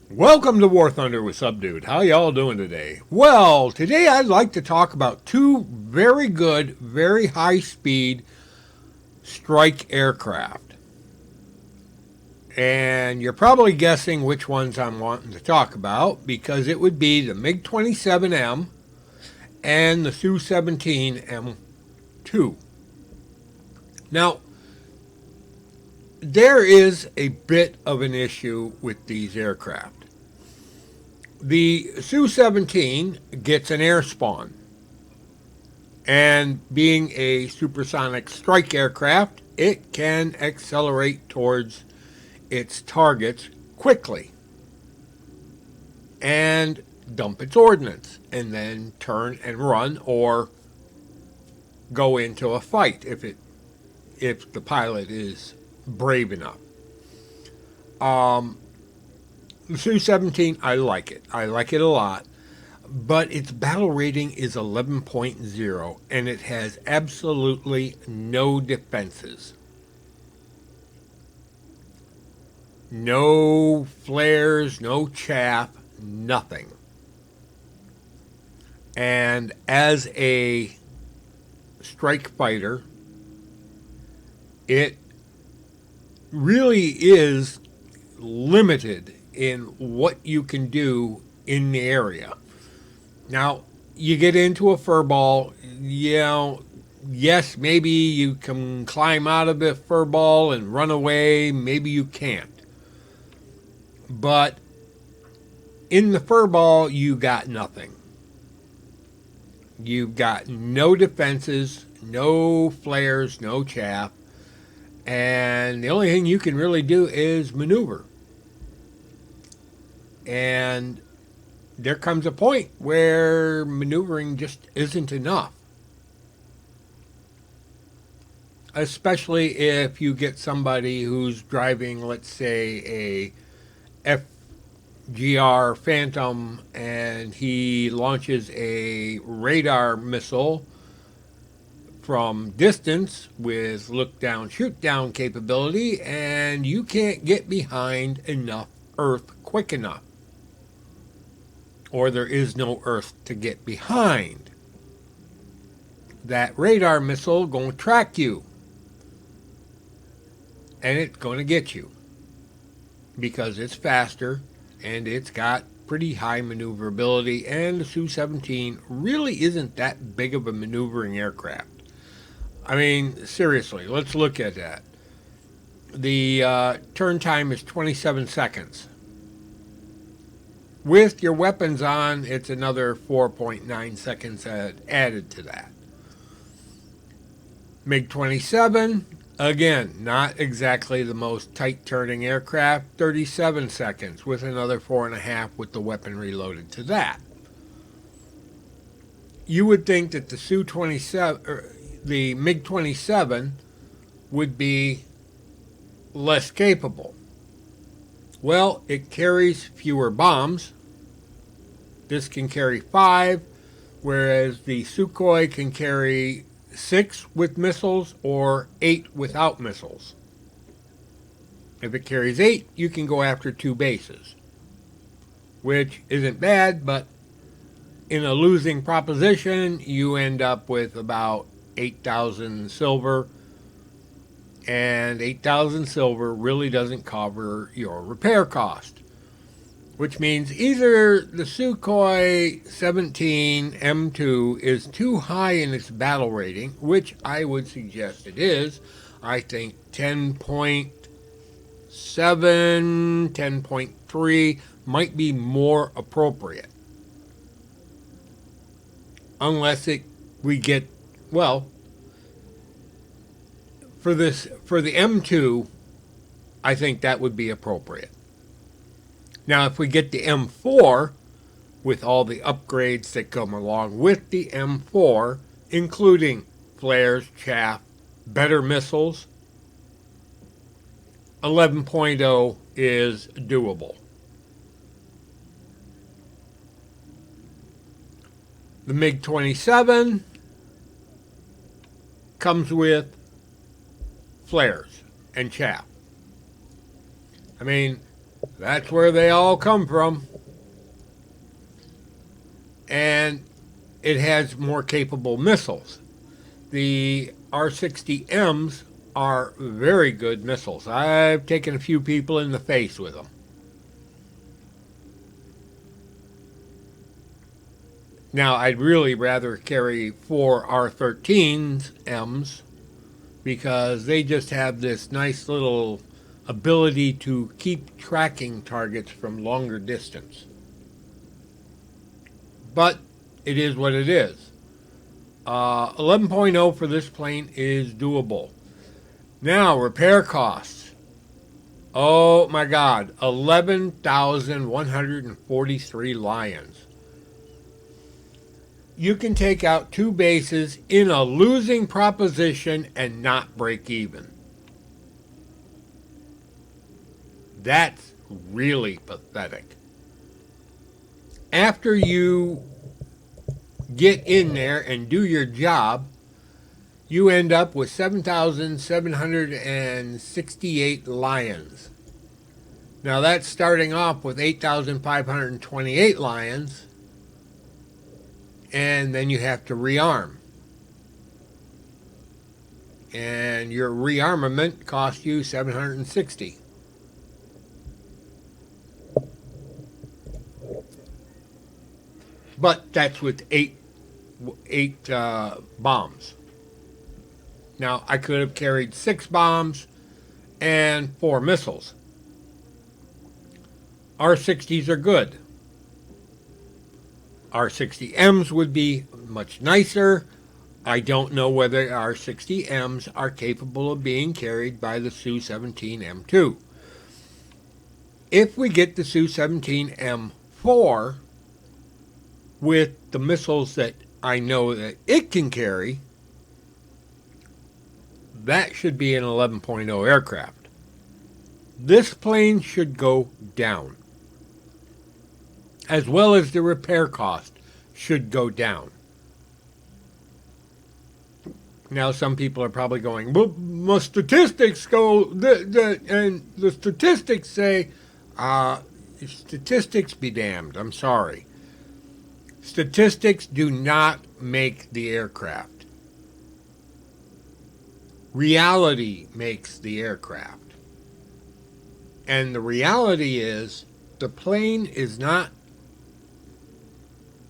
Welcome to War Thunder with Subdude. How y'all doing today? Well, today I'd like to talk about two very good, very high speed strike aircraft. And you're probably guessing which ones I'm wanting to talk about because it would be the MiG-27M and the Su-17M2. Now, there is a bit of an issue with these aircraft. The Su-17 gets an air spawn, and being a supersonic strike aircraft, it can accelerate towards its targets quickly and dump its ordnance and then turn and run or go into a fight if the pilot is brave enough. The Su-17, I like it. I like it a lot. But its battle rating is 11.0, and it has absolutely no defenses. No flares, no chaff, nothing. And as a strike fighter, it really is limited in what you can do in the area. Now, you get into a furball, yes, maybe you can climb out of the furball and run away, maybe you can't. But in the furball, you got nothing. You've got no defenses, no flares, no chaff, and the only thing you can really do is maneuver. And there comes a point where maneuvering just isn't enough. Especially if you get somebody who's driving, let's say, a FGR Phantom and he launches a radar missile from distance with look down, shoot down capability, and you can't get behind enough earth quick enough. Or there is no earth to get behind. That radar missile going to track you. And it's going to get you. Because it's faster and it's got pretty high maneuverability, and the Su-17 really isn't that big of a maneuvering aircraft. I mean, seriously, let's look at that. The turn time is 27 seconds. With your weapons on, it's another 4.9 seconds added to that. MiG-27, again, not exactly the most tight-turning aircraft, 37 seconds with another 4.5 with the weapon reloaded to that. You would think that the the MiG-27 would be less capable. Well, it carries fewer bombs. This can carry 5, whereas the Sukhoi can carry 6 with missiles or 8 without missiles. If it carries 8, you can go after 2 bases, which isn't bad, but in a losing proposition, you end up with about 8,000 silver, and 8,000 silver really doesn't cover your repair cost. Which means either the Sukhoi 17M2 is too high in its battle rating, which I would suggest it is. I think 10.7, 10.3 might be more appropriate. Unless we get, well, for the M2, I think that would be appropriate. Now, if we get the M4, with all the upgrades that come along with the M4, including flares, chaff, better missiles, 11.0 is doable. The MiG-27 comes with flares and chaff. I mean, That's where they all come from. And it has more capable missiles. The R-60Ms are very good missiles. I've taken a few people in the face with them. Now, I'd really rather carry 4 R-13Ms because they just have this nice little ability to keep tracking targets from longer distance. But it is what it is. 11.0 for this plane is doable. Now, repair costs. Oh my God, 11,143 Lions. You can take out 2 bases in a losing proposition and not break even. That's really pathetic. After you get in there and do your job, you end up with 7,768 Lions. Now that's starting off with 8,528 Lions, and then you have to rearm. And your rearmament costs you 760. But that's with eight bombs. Now, I could have carried 6 bombs and 4 missiles. R-60s are good. R-60Ms would be much nicer. I don't know whether R-60Ms are capable of being carried by the Su-17M2. If we get the Su-17M4 with the missiles that I know that it can carry, that should be an 11.0 aircraft. This plane should go down, as well as the repair cost should go down. Now, some people are probably going, well, my statistics go, and the statistics say, statistics be damned. I'm sorry. Statistics do not make the aircraft. Reality makes the aircraft. And the reality is the plane is not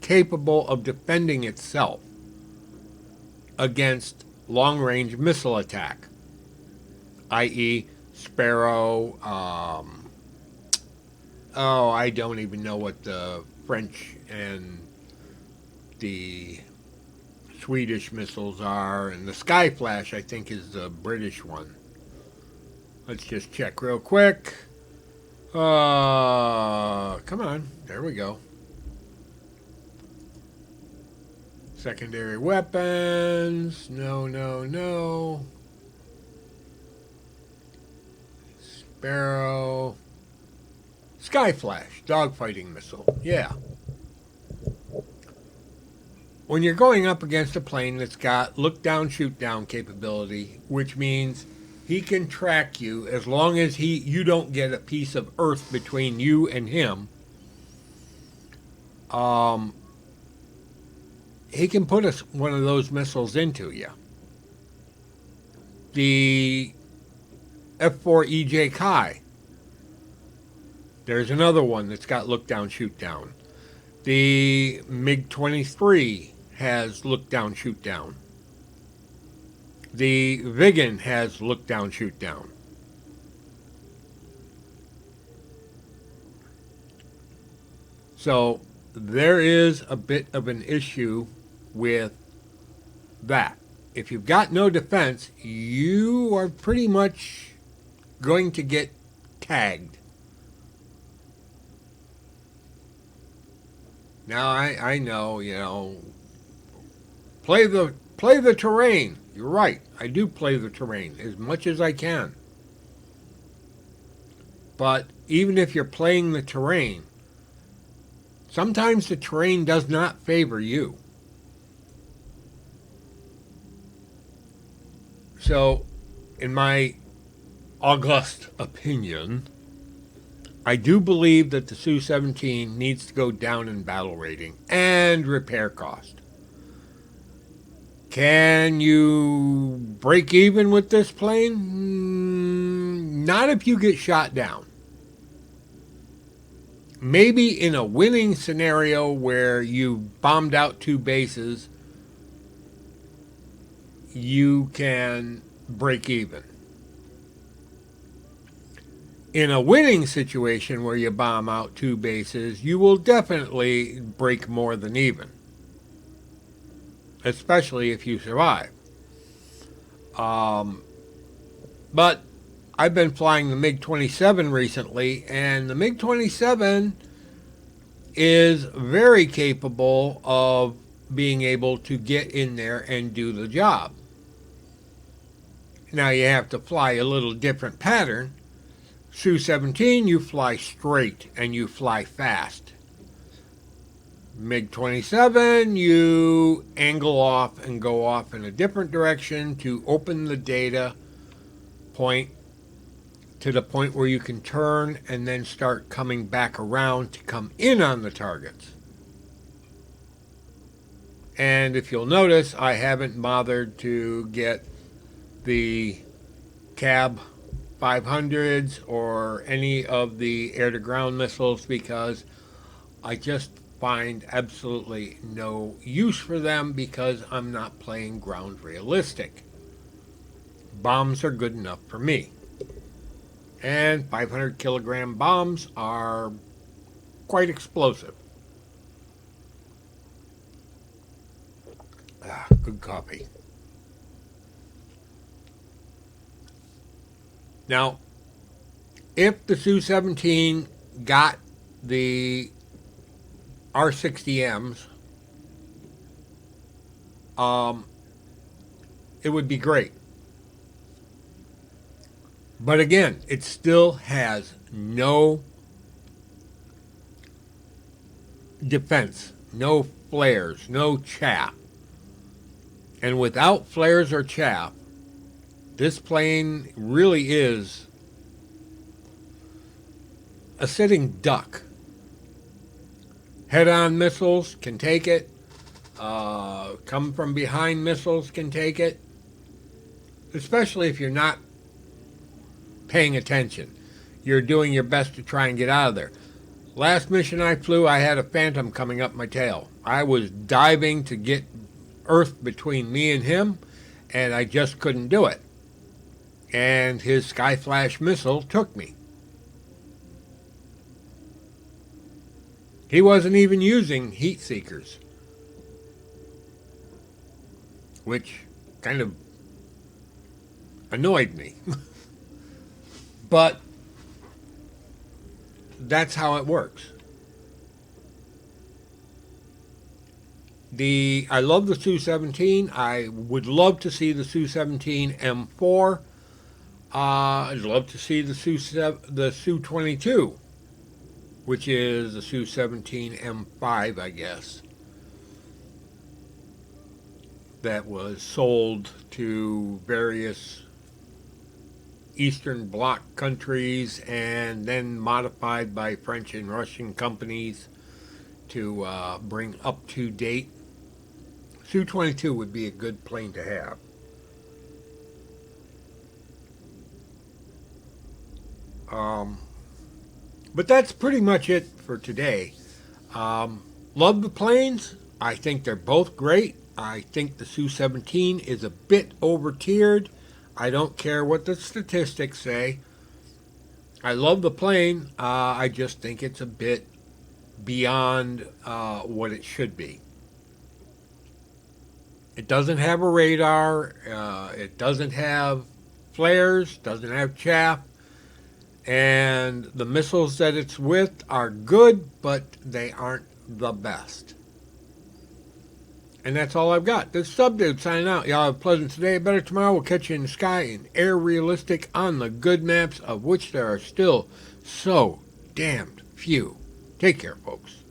capable of defending itself against long-range missile attack, i.e. Sparrow, I don't even know what the French and the Swedish missiles are, and the Skyflash, I think, is the British one. Let's just check real quick. Come on, there we go. Secondary weapons, no. Sparrow. Skyflash, dogfighting missile, yeah. When you're going up against a plane that's got look-down, shoot-down capability, which means he can track you as long as you don't get a piece of earth between you and him, he can put one of those missiles into you. The F-4EJ Kai, there's another one that's got look-down, shoot-down. The MiG-23 has look-down, shoot-down. The Viggen has look-down, shoot-down. So there is a bit of an issue with that. If you've got no defense, you are pretty much going to get tagged. Now I know, play the terrain. You're right. I do play the terrain as much as I can. But even if you're playing the terrain, sometimes the terrain does not favor you. So, in my august opinion, I do believe that the Su-17 needs to go down in battle rating and repair cost. Can you break even with this plane? Not if you get shot down. Maybe in a winning scenario where you bombed out 2 bases, you can break even. In a winning situation where you bomb out 2 bases, you will definitely break more than even, especially if you survive. But I've been flying the MiG-27 recently, and the MiG-27 is very capable of being able to get in there and do the job. Now you have to fly a little different pattern. Su-17, you fly straight and you fly fast. MiG-27, you angle off and go off in a different direction to open the data point to the point where you can turn and then start coming back around to come in on the targets. And if you'll notice, I haven't bothered to get the cab 500s or any of the air-to-ground missiles because I just find absolutely no use for them because I'm not playing ground realistic. Bombs are good enough for me. And 500 kilogram bombs are quite explosive. Good coffee. Now, if the Su-17 got the R-60Ms, it would be great. But again, it still has no defense, no flares, no chaff. And without flares or chaff, this plane really is a sitting duck. Head-on missiles can take it. Come from behind missiles can take it. Especially if you're not paying attention. You're doing your best to try and get out of there. Last mission I flew, I had a phantom coming up my tail. I was diving to get Earth between me and him, and I just couldn't do it. And his Skyflash missile took me. He wasn't even using heat seekers, which kind of annoyed me. But that's how it works. I love the Su-17. I would love to see the Su-17M4. I'd love to see the Su-22, which is the Su-17M5, I guess, that was sold to various Eastern Bloc countries and then modified by French and Russian companies to bring up to date. Su-22 would be a good plane to have. But that's pretty much it for today. Love the planes. I think they're both great. I think the Su-17 is a bit over-tiered. I don't care what the statistics say. I love the plane. I just think it's a bit beyond what it should be. It doesn't have a radar. It doesn't have flares. Doesn't have chaff. And the missiles that it's with are good, but they aren't the best. And that's all I've got. This Subdude signing out. Y'all have a pleasant today, better tomorrow. We'll catch you in the sky in air realistic on the good maps, of which there are still so damned few. Take care, folks.